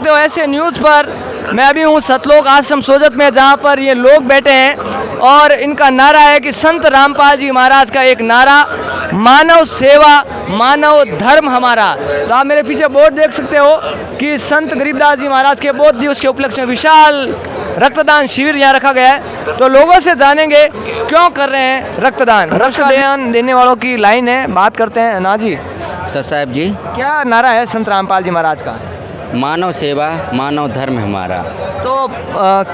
सकते हो ऐसे न्यूज़ पर मैं अभी हूँ सतलोक आश्रम सोजत में, जहाँ पर ये लोग बैठे हैं और इनका नारा है कि संत रामपाल जी महाराज का एक नारा, मानव सेवा मानव धर्म हमारा। तो आप मेरे पीछे बोर्ड देख सकते हो कि संत गरीबदास जी महाराज के बोध दिवस के उपलक्ष्य में विशाल रक्तदान शिविर यहाँ रखा गया है। तो लोगों से जानेंगे क्यों कर रहे हैं रक्तदान। रक्तदान देने वालों की लाइन है, बात करते हैं। ना जी सर साहब जी, क्या नारा है संत रामपाल जी महाराज का? मानव सेवा मानव धर्म हमारा। तो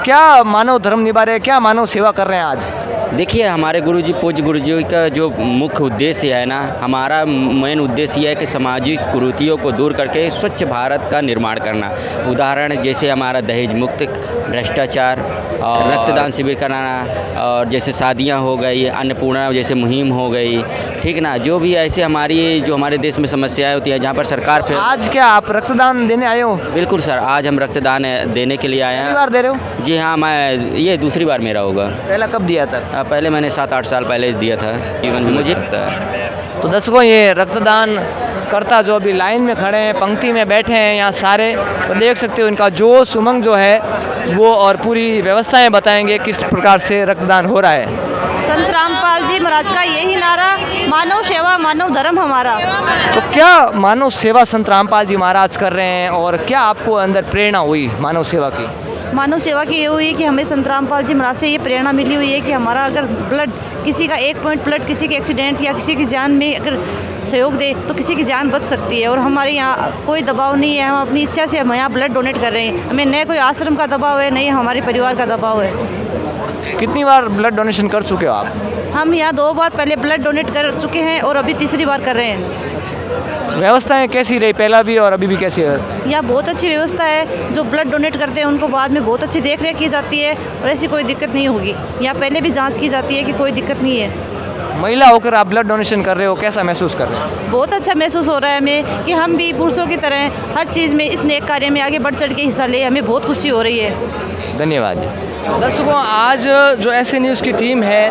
क्या मानव धर्म निभा रहे हैं, क्या मानव सेवा कर रहे हैं आज? देखिए, हमारे गुरुजी पूज्य गुरुजी का जो मुख्य उद्देश्य है ना, हमारा मेन उद्देश्य यह है कि सामाजिक कुरीतियों को दूर करके स्वच्छ भारत का निर्माण करना। उदाहरण जैसे हमारा दहेज मुक्त, भ्रष्टाचार और रक्तदान शिविर कराना, और जैसे शादियां हो गई, अन्नपूर्णा जैसे मुहिम हो गई, ठीक ना। जो भी ऐसे हमारे देश में समस्याएं होती हैं जहाँ पर सरकार फिर। आज क्या आप रक्तदान देने आए हो? बिल्कुल सर, आज हम रक्तदान देने के लिए आए कितनी हैं। बार दे रहे हो? जी हाँ, मैं ये दूसरी बार मेरा होगा। पहला कब दिया था? पहले मैंने 7-8 साल पहले दिया था। जीवन में मुझे लगता है। तो दर्शकों, ये रक्तदान करता जो अभी लाइन में खड़े हैं, पंक्ति में बैठे हैं यहाँ सारे, तो देख सकते हो इनका जोश उमंग जो है वो, और पूरी व्यवस्थाएं बताएंगे किस प्रकार से रक्तदान हो रहा है। संत रामपाल जी महाराज का यही नारा, मानव सेवा मानव धर्म हमारा। तो क्या मानव सेवा संत रामपाल जी महाराज कर रहे हैं, और क्या आपको अंदर प्रेरणा हुई मानव सेवा की? मानव सेवा की ये हुई है कि हमें संत रामपाल जी महाराज से ये प्रेरणा मिली हुई है कि हमारा अगर ब्लड, किसी का 1 पॉइंट ब्लड किसी के एक्सीडेंट या किसी की जान में अगर सहयोग दे तो किसी की जान बच सकती है। और हमारे यहाँ कोई दबाव नहीं है, हम अपनी इच्छा से हम यहाँ ब्लड डोनेट कर रहे हैं। हमें न कोई आश्रम का दबाव है, नहीं हमारे परिवार का दबाव है। कितनी बार ब्लड डोनेशन कर चुके हो आप? हम यहाँ 2 बार पहले ब्लड डोनेट कर चुके हैं और अभी तीसरी बार कर रहे हैं। व्यवस्थाएं कैसी रही, पहला भी और अभी भी कैसी व्यवस्था? यहाँ बहुत अच्छी व्यवस्था है। जो ब्लड डोनेट करते हैं उनको बाद में बहुत अच्छी देख रेख की जाती है और ऐसी कोई दिक्कत नहीं होगी। यहाँ पहले भी जांच की जाती है कि कोई दिक्कत नहीं है। महिला होकर आप ब्लड डोनेशन कर रहे हो, कैसा महसूस कर रहे हो? बहुत अच्छा महसूस हो रहा है हमें कि हम भी पुरुषों की तरह हर चीज़ में इस नेक कार्य में आगे बढ़ चढ़ के हिस्सा ले। हमें बहुत खुशी हो रही है। धन्यवाद जी। दर्शकों, आज जो ऐसे न्यूज़ की टीम है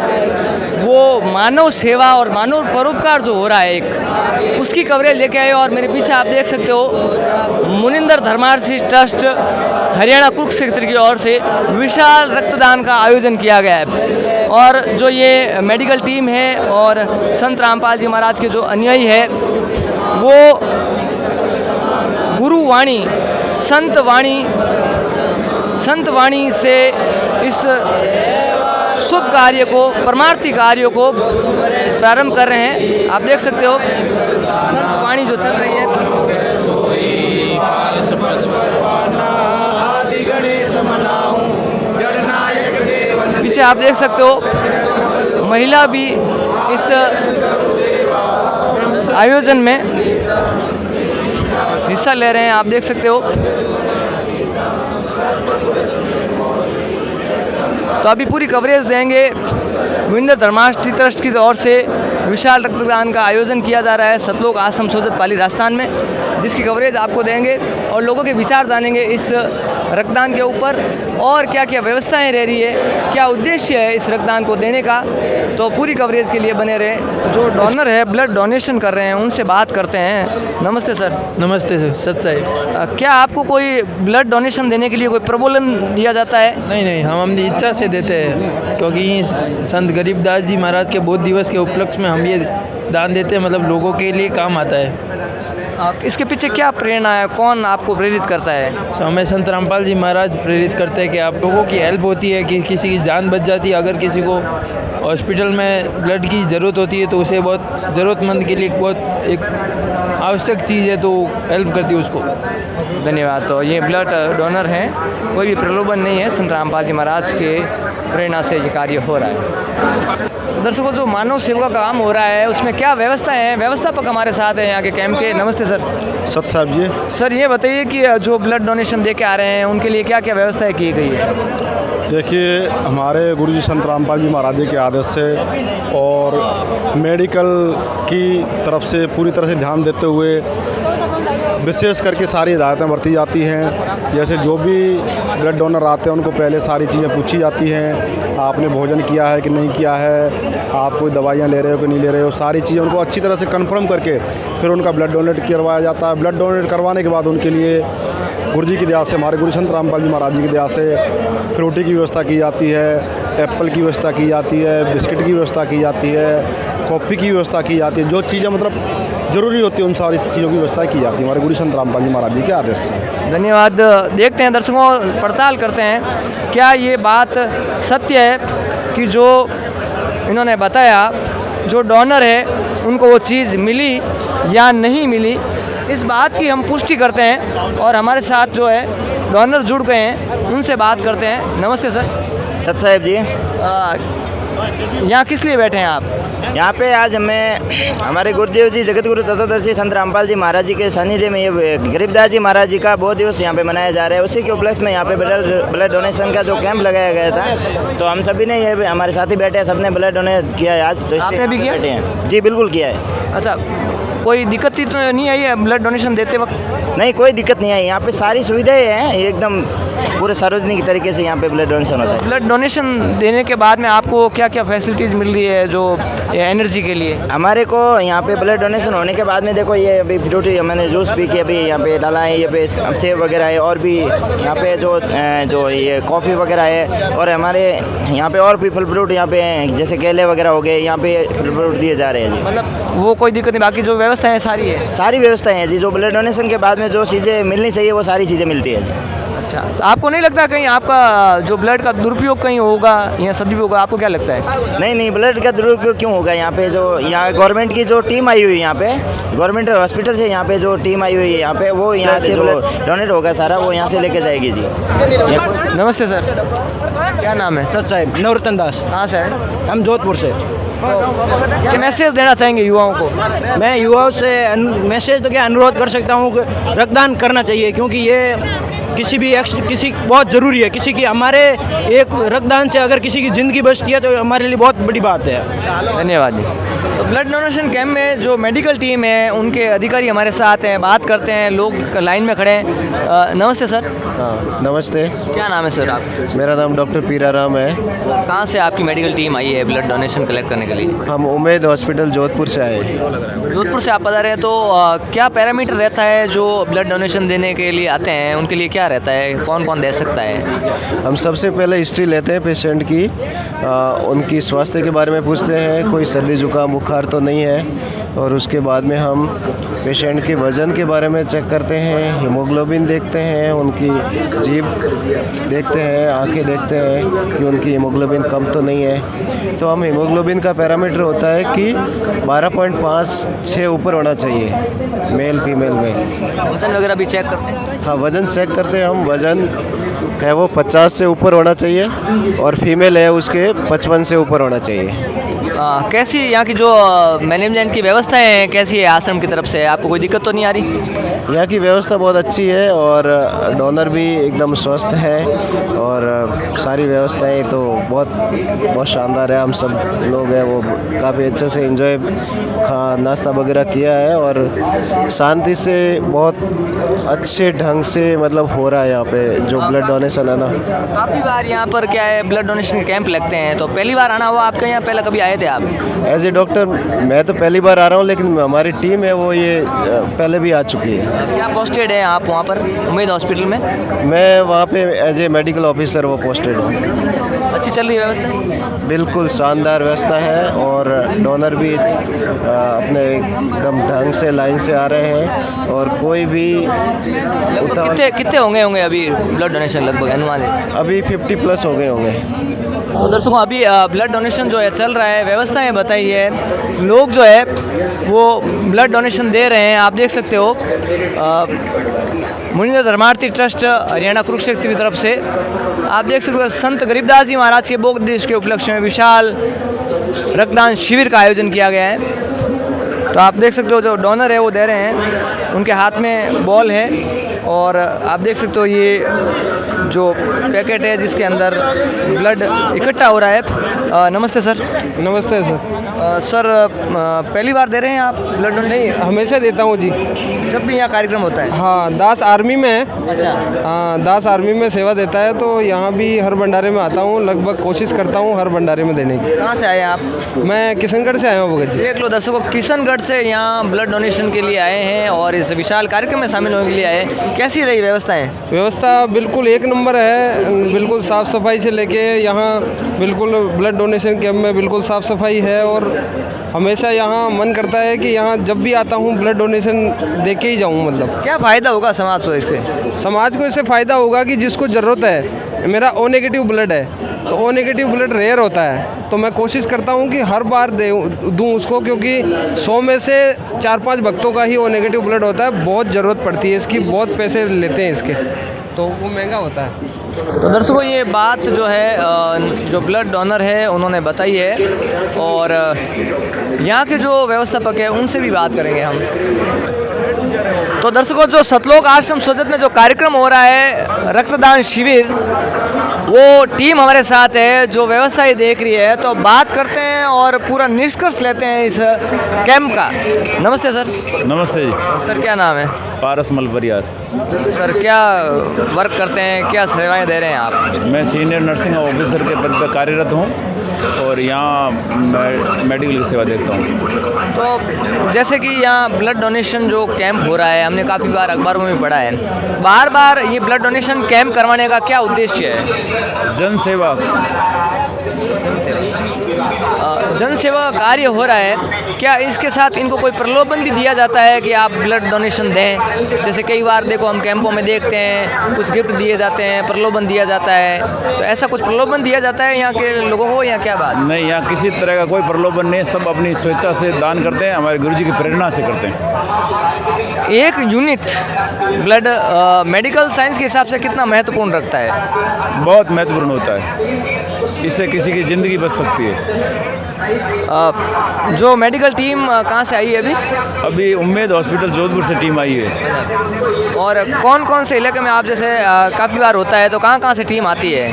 वो मानव सेवा और मानव परोपकार जो हो रहा है एक, उसकी कवरेज लेके आए। और मेरे पीछे आप देख सकते हो मुनिंदर धर्मार्थी ट्रस्ट हरियाणा कुरुक्षेत्र की ओर से विशाल रक्तदान का आयोजन किया गया है। और जो ये मेडिकल टीम है और संत रामपाल जी महाराज के जो अनुयायी है वो गुरुवाणी संत वाणी से इस शुभ कार्य को, परमार्थी कार्यों को प्रारंभ कर रहे हैं। आप देख सकते हो संत वाणी जो चल रही है। पीछे आप देख सकते हो महिला भी इस आयोजन में हिस्सा ले रहे हैं। आप देख सकते हो। तो अभी पूरी कवरेज देंगे। मुनिंदर धर्मार्थी ट्रस्ट की ओर से विशाल रक्तदान का आयोजन किया जा रहा है सतलोक आश्रम सोजत पाली राजस्थान में, जिसकी कवरेज आपको देंगे और लोगों के विचार जानेंगे इस रक्तदान के ऊपर, और क्या क्या व्यवस्थाएं रह रही है, क्या उद्देश्य है इस रक्तदान को देने का। तो पूरी कवरेज के लिए बने रहे। जो डोनर है, ब्लड डोनेशन कर रहे हैं, उनसे बात करते हैं। नमस्ते सर। नमस्ते सर, सत साहिब। क्या आपको कोई ब्लड डोनेशन देने के लिए कोई प्रबोधन दिया जाता है? नहीं, हम अपनी इच्छा से देते हैं, क्योंकि संत गरीबदास जी महाराज के बोध दिवस के उपलक्ष्य में हम ये दान देते हैं, मतलब लोगों के लिए काम आता है। इसके पीछे क्या प्रेरणा है, कौन आपको प्रेरित करता है? हमें संत रामपाल जी महाराज प्रेरित करते हैं कि आप लोगों की हेल्प होती है, कि किसी की जान बच जाती है। अगर किसी को हॉस्पिटल में ब्लड की ज़रूरत होती है तो उसे बहुत ज़रूरतमंद के लिए बहुत एक आवश्यक चीज़ है, तो हेल्प करती है उसको। धन्यवाद। तो ये ब्लड डोनर हैं, कोई भी प्रलोभन नहीं है, संत रामपाल जी महाराज के प्रेरणा से ये कार्य हो रहा है। दर्शकों, जो मानव सेवा का काम हो रहा है उसमें क्या व्यवस्था है, व्यवस्थापक हमारे साथ हैं यहाँ के कैंप के। नमस्ते सर। सत साहब जी। सर, ये बताइए कि जो ब्लड डोनेशन दे के आ रहे हैं उनके लिए क्या क्या व्यवस्थाएं की गई है? देखिए, हमारे गुरुजी संत रामपाल जी महाराज जी के आदेश से और मेडिकल की तरफ से पूरी तरह से ध्यान देते हुए विशेष करके सारी हिदायतें बरती जाती हैं। जैसे जो भी ब्लड डोनर आते हैं उनको पहले सारी चीज़ें पूछी जाती हैं, आपने भोजन किया है कि नहीं किया है, आप कोई दवाइयाँ ले रहे हो कि नहीं ले रहे हो, सारी चीज़ें उनको अच्छी तरह से कन्फर्म करके फिर उनका ब्लड डोनेट करवाया जाता है। ब्लड डोनेट करवाने के बाद उनके लिए गुरु जी की दया से, हमारे गुरु संत रामपाल जी महाराज जी की दया से फ्रूटी की व्यवस्था की जाती है, एप्पल की व्यवस्था की जाती है, बिस्किट की व्यवस्था की जाती है, कॉफ़ी की व्यवस्था की जाती है। जो चीज़ें मतलब ज़रूरी होती है उन सारी चीज़ों की व्यवस्था की जाती है हमारे गुरु संत रामपाल जी महाराज जी के आदेश से। धन्यवाद। देखते हैं दर्शकों, पड़ताल करते हैं क्या ये बात सत्य है कि जो इन्होंने बताया जो डोनर है उनको वो चीज़ मिली या नहीं मिली। इस बात की हम पुष्टि करते हैं और हमारे साथ जो है डोनर जुड़ गए हैं, उनसे बात करते हैं। नमस्ते सर। सत साहेब जी, यहाँ किस लिए बैठे हैं आप? यहाँ पे आज हमें हमारे गुरुदेव जी जगत गुरु तत्वदर्शी संत रामपाल जी महाराज जी के सानिध्य में ये गरीबदास जी महाराज जी का बहुत दिवस यहाँ पे मनाया जा रहा है। उसी के उपलक्ष्य में यहाँ पे ब्लड डोनेशन का जो कैंप लगाया गया था, तो हम सभी ने ये हमारे साथी बैठे हैं, सबने ब्लड डोनेट किया है आज। तो आपने भी किया? बैठे हैं जी, बिल्कुल किया है। अच्छा, कोई दिक्कत तो नहीं आई है ब्लड डोनेशन देते वक्त? नहीं, कोई दिक्कत नहीं आई। यहाँ पे सारी सुविधाएं हैं, एकदम पूरे सार्वजनिक तरीके से यहाँ पे ब्लड डोनेशन होता है। ब्लड डोनेशन देने के बाद में आपको क्या क्या फैसिलिटीज़ मिल रही है जो एनर्जी के लिए? हमारे को यहाँ पे ब्लड डोनेशन होने के बाद में देखो ये अभी फ्रूटी मैंने जूस पी के अभी यहाँ पे डाला है, ये पे सेब वगैरह है, और भी यहाँ पे जो ये कॉफ़ी वगैरह है, और हमारे यहाँ पे और भी फल फ्रूट यहाँ पे हैं, जैसे केले वगैरह हो गए, यहाँ पे फल फ्रूट दिए जा रहे हैं जी। मतलब वो कोई दिक्कत नहीं, बाकी जो व्यवस्था है सारी है? सारी व्यवस्थाएं हैं जी, जो ब्लड डोनेशन के बाद में जो चीज़ें मिलनी चाहिए वो सारी चीज़ें मिलती है जी। अच्छा, तो आपको नहीं लगता कहीं आपका जो ब्लड का दुरुपयोग कहीं होगा या सदुपयोग होगा? आपको क्या लगता है? नहीं, ब्लड का दुरुपयोग क्यों होगा? यहाँ पे जो यहाँ गवर्नमेंट की जो टीम आई हुई है, यहाँ पे गवर्नमेंट हॉस्पिटल से यहाँ पे जो टीम आई हुई है यहाँ पे, वो यहाँ से डोनेट होगा सारा, वो यहाँ से लेके जाएगी जी। नमस्ते सर, क्या नाम है? सच साहब, नवरतन दास। हाँ सर। हम जोधपुर से। क्या मैसेज देना चाहेंगे युवाओं को? मैं युवाओं से मैसेज तो क्या अनुरोध कर सकता हूँ कि रक्तदान करना चाहिए, क्योंकि ये किसी बहुत ज़रूरी है। किसी की हमारे एक रक्तदान से अगर किसी की ज़िंदगी बचती है तो हमारे लिए बहुत बड़ी बात है। धन्यवाद जी। तो ब्लड डोनेशन कैंप में जो मेडिकल टीम है उनके अधिकारी हमारे साथ हैं, बात करते हैं, लोग लाइन में खड़े हैं। नमस्ते सर। हाँ नमस्ते, क्या नाम है सर आप? मेरा नाम डॉक्टर पीराराम है। कहाँ से आपकी मेडिकल टीम आई है ब्लड डोनेशन कलेक्ट करने के लिए? हम उम्मीद हॉस्पिटल जोधपुर से आए। जोधपुर से आप बता रहे हैं, तो क्या पैरामीटर रहता है जो ब्लड डोनेशन देने के लिए आते हैं, उनके लिए क्या रहता है, कौन कौन दे सकता है? हम सबसे पहले हिस्ट्री लेते हैं पेशेंट की, उनकी स्वास्थ्य के बारे में पूछते हैं, कोई सर्दी जुकाम बुखार तो नहीं है, और उसके बाद में हम पेशेंट के वज़न के बारे में चेक करते हैं, हीमोग्लोबिन देखते हैं, उनकी जीभ देखते हैं, आंखें देखते हैं कि उनकी हीमोग्लोबिन कम तो नहीं है। तो हम हीमोग्लोबिन का पैरामीटर होता है कि 12.56 ऊपर होना चाहिए मेल फीमेल में। वजन वगैरह भी चेक करते हैं? हाँ, वज़न चेक करते हैं हम। वज़न है वो 50 से ऊपर होना चाहिए, और फीमेल है उसके 55 से ऊपर होना चाहिए। कैसी यहाँ की जो मैनेजमेंट की व्यवस्थाएं हैं, कैसी है आश्रम की तरफ से? आपको कोई दिक्कत तो नहीं आ रही? यहाँ की व्यवस्था बहुत अच्छी है, और डोनर भी एकदम स्वस्थ है, और सारी व्यवस्थाएं तो बहुत शानदार है। हम सब लोग हैं वो काफ़ी अच्छे से एंजॉय नाश्ता वगैरह किया है, और शांति से बहुत अच्छे ढंग से मतलब हो रहा है यहाँ पे जो ब्लड डोनेशन है ना। काफ़ी बार यहाँ पर क्या है ब्लड डोनेशन के कैंप लगते हैं, तो पहली बार आना हुआ आपके यहाँ? पहले कभी आए थे आप? एज ए डॉक्टर मैं तो पहली बार आ रहा हूँ, लेकिन हमारी टीम है वो ये पहले भी आ चुकी है। क्या पोस्टेड है आप वहाँ पर उम्मीद हॉस्पिटल में? मैं वहाँ पे एज ए मेडिकल ऑफिसर वो पोस्टेड हूँ। अच्छी चल रही है व्यवस्था? बिल्कुल शानदार व्यवस्था है, और डोनर भी अपने एकदम ढंग से लाइन से आ रहे हैं, और कोई भी कितने होंगे अभी ब्लड डोनेशन लगभग अनुमान है? अभी 50+ हो गए होंगे। तो दर्शकों अभी ब्लड डोनेशन जो है चल रहा है, व्यवस्थाएं बताई है, लोग जो है वो ब्लड डोनेशन दे रहे हैं। आप देख सकते हो मुनिंद्र धर्मार्थी ट्रस्ट हरियाणा कुरुक्षेत्र की तरफ से आप देख सकते हो संत गरीबदास जी महाराज के बोध दिवस के उपलक्ष्य में विशाल रक्तदान शिविर का आयोजन किया गया है। तो आप देख सकते हो जो डोनर है वो दे रहे हैं, उनके हाथ में बॉल है, और आप देख सकते हो ये जो पैकेट है जिसके अंदर ब्लड इकट्ठा हो रहा है। नमस्ते सर। नमस्ते सर। सर पहली बार दे रहे हैं आप ब्लड डोनेशन? नहीं, हमेशा देता हूँ जी। जब भी यहाँ कार्यक्रम होता है? हाँ, दास आर्मी में है। अच्छा। हाँ, दास आर्मी में सेवा देता है, तो यहाँ भी हर भंडारे में आता हूँ। लगभग कोशिश करता हूँ हर भंडारे में देने की। कहाँ से आए हैं आप? मैं किशनगढ़ से आया हूँ भगत जी। देख लो दर्शकों, किशनगढ़ से यहाँ ब्लड डोनेशन के लिए आए हैं और इस विशाल कार्यक्रम में शामिल होने के लिए आए। कैसी रही व्यवस्थाएं? व्यवस्था बिल्कुल एक नंबर है। बिल्कुल साफ़ सफाई से लेके यहाँ बिल्कुल ब्लड डोनेशन कैंप में बिल्कुल साफ़ सफाई है, और हमेशा यहाँ मन करता है कि यहाँ जब भी आता हूँ ब्लड डोनेशन दे के ही जाऊँ। मतलब क्या फ़ायदा होगा समाज को इससे? समाज को इससे फ़ायदा होगा कि जिसको ज़रूरत है, मेरा ओ नेगेटिव ब्लड है, तो ओ नेगेटिव ब्लड रेयर होता है, तो मैं कोशिश करता हूँ कि हर बार दूँ उसको, क्योंकि 100 में से 4-5 भक्तों का ही ओ नेगेटिव ब्लड होता है। बहुत ज़रूरत पड़ती है इसकी, बहुत पैसे लेते हैं इसके, तो वो महंगा होता है। तो दर्शकों, ये बात जो है जो ब्लड डोनर है उन्होंने बताई है, और यहाँ के जो व्यवस्थापक है उनसे भी बात करेंगे हम। तो दर्शकों, जो सतलोक आश्रम सोजत में जो कार्यक्रम हो रहा है रक्तदान शिविर, वो टीम हमारे साथ है जो व्यवसाय देख रही है, तो बात करते हैं और पूरा निष्कर्ष लेते हैं इस कैंप का। नमस्ते सर। नमस्ते जी। सर क्या नाम है? पारस मलबरियार। सर क्या वर्क करते हैं, क्या सेवाएं दे रहे हैं आप? मैं सीनियर नर्सिंग ऑफिसर के पद पर कार्यरत हूँ और यहाँ मेडिकल की सेवा देखता हूँ। तो जैसे कि यहाँ ब्लड डोनेशन जो कैंप हो रहा है, हमने काफ़ी बार अखबारों में भी पढ़ा है, बार बार ये ब्लड डोनेशन कैंप करवाने का क्या उद्देश्य है? जन सेवा। जन सेवा कार्य हो रहा है, क्या इसके साथ इनको कोई प्रलोभन भी दिया जाता है कि आप ब्लड डोनेशन दें? जैसे कई बार देखो हम कैंपों में देखते हैं कुछ गिफ्ट दिए जाते हैं, प्रलोभन दिया जाता है, तो ऐसा कुछ प्रलोभन दिया जाता है यहाँ के लोगों को या क्या बात? नहीं, यहाँ किसी तरह का कोई प्रलोभन नहीं, सब अपनी स्वेच्छा से दान करते हैं, हमारे गुरुजी की प्रेरणा से करते हैं। एक यूनिट ब्लड मेडिकल साइंस के हिसाब से कितना महत्वपूर्ण रखता है? बहुत महत्वपूर्ण होता है, इससे किसी की ज़िंदगी बच सकती है। जो मेडिकल टीम कहाँ से आई है अभी? अभी उम्मेद हॉस्पिटल जोधपुर से टीम आई है। और कौन कौन से इलाके में आप जैसे काफ़ी बार होता है, तो कहाँ से टीम आती है?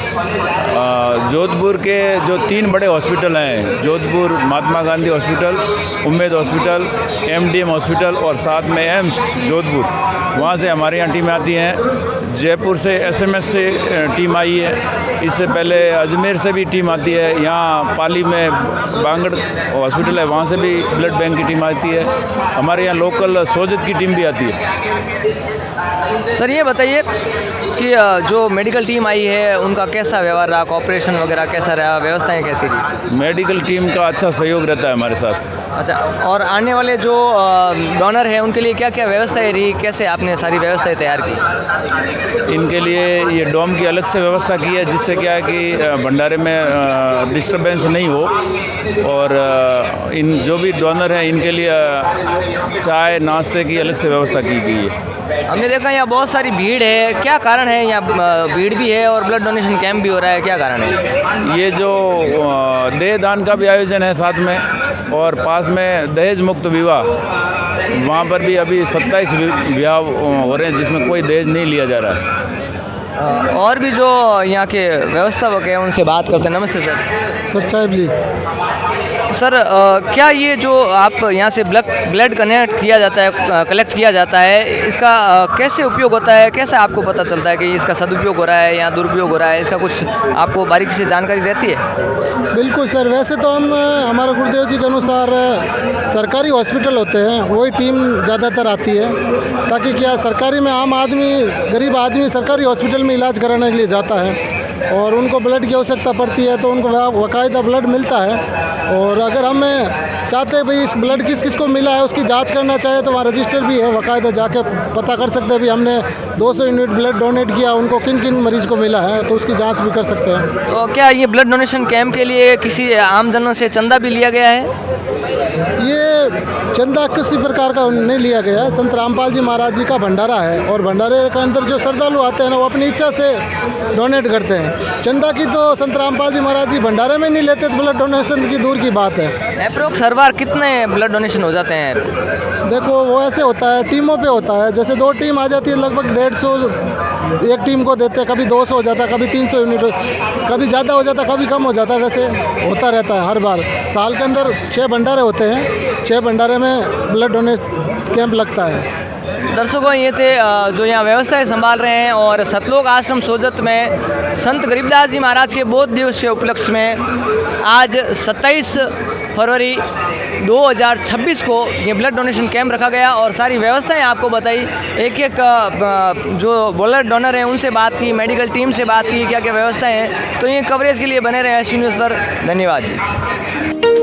जोधपुर के जो 3 बड़े हॉस्पिटल हैं, Jodhpur Mahatma Gandhi hospital, Ummed hospital, MDM hospital और साथ में एम्स जोधपुर, वहाँ से हमारे यहाँ टीमें आती हैं। जयपुर से SMS से टीम आई है, इससे पहले अजमेर से भी टीम आती है। यहाँ पाली में बांगड़ हॉस्पिटल है, वहाँ से भी ब्लड बैंक की टीम आती है। हमारे यहाँ लोकल सोजत की टीम भी आती है। सर ये बताइए कि जो मेडिकल टीम आई है उनका कैसा व्यवहार रहा, कॉपरेशन वगैरह कैसा रहा, व्यवस्थाएं कैसी रही? मेडिकल टीम का अच्छा सहयोग रहता है हमारे साथ। अच्छा, और आने वाले जो डोनर हैं उनके लिए क्या क्या व्यवस्थाएं रही, कैसे आपने सारी व्यवस्थाएं तैयार की? इनके लिए ये डोम की अलग से व्यवस्था की है, जिससे क्या है कि भंडारे में डिस्टर्बेंस नहीं हो, और इन जो भी डोनर हैं इनके लिए चाय नाश्ते की अलग से व्यवस्था की गई है। हमने देखा यहाँ बहुत सारी भीड़ है, क्या कारण है? यहाँ भीड़ भी है और ब्लड डोनेशन कैंप भी हो रहा है, क्या कारण है? ये जो देह दान का भी आयोजन है साथ में, और पास में दहेज मुक्त विवाह, वहाँ पर भी अभी 27 विवाह हो रहे हैं जिसमें कोई दहेज नहीं लिया जा रहा है। और भी जो यहाँ के व्यवस्थापक हैं उनसे बात करते हैं। नमस्ते सर। सच्चाई जी। सर क्या ये जो आप यहाँ से ब्लड कलेक्ट किया जाता है, इसका कैसे उपयोग होता है, कैसे आपको पता चलता है कि इसका सदुपयोग हो रहा है या दुरुपयोग हो रहा है? इसका कुछ आपको बारीकी से जानकारी रहती है? बिल्कुल सर, वैसे तो हम हमारे गुरुदेव जी के अनुसार सरकारी हॉस्पिटल होते हैं वही टीम ज़्यादातर आती है, ताकि क्या सरकारी में आम आदमी, गरीब आदमी सरकारी हॉस्पिटल में इलाज कराने के लिए जाता है और उनको ब्लड की आवश्यकता पड़ती है, तो उनको बाकायदा ब्लड मिलता है। और अगर हमें चाहते हैं भाई इस ब्लड किस किस को मिला है उसकी जांच करना चाहे तो वहाँ रजिस्टर भी है, बाकायदा जाके पता कर सकते हैं भी हमने 200 यूनिट ब्लड डोनेट किया, उनको किन किन मरीज को मिला है, तो उसकी जांच भी कर सकते हैं। तो क्या ये ब्लड डोनेशन कैंप के लिए किसी आम जनों से चंदा भी लिया गया है? ये चंदा किसी प्रकार का नहीं लिया गया है। संत रामपाल जी महाराज जी का भंडारा है और भंडारे के अंदर जो श्रद्धालु आते हैं ना वो अपनी इच्छा से डोनेट करते हैं। चंदा की तो संत रामपाल जी महाराज जी भंडारे में नहीं लेते, तो ब्लड डोनेशन की दूर की बात है। अप्रोक्स हर बार कितने ब्लड डोनेशन हो जाते हैं? देखो वो ऐसे होता है, टीमों पे होता है। जैसे 2 टीम आ जाती है लगभग 150 एक टीम को देते हैं, कभी 200 हो जाता, कभी 300 यूनिट, कभी ज़्यादा हो जाता, कभी कम हो जाता, वैसे होता रहता है हर बार। साल के अंदर 6 भंडारे होते हैं, 6 भंडारे में ब्लड डोनेशन कैंप लगता है। दर्शकों, ये थे जो यहाँ व्यवस्थाएं संभाल रहे हैं और सतलोक आश्रम सोजत में संत गरीबदास जी महाराज के बोध दिवस के उपलक्ष्य में आज 27 फरवरी 2026 को ये ब्लड डोनेशन कैंप रखा गया और सारी व्यवस्थाएं आपको बताई। एक एक जो ब्लड डोनर हैं उनसे बात की, मेडिकल टीम से बात की, क्या क्या व्यवस्थाएं हैं। तो ये कवरेज के लिए बने रहे एससी न्यूज़ पर। धन्यवाद जी।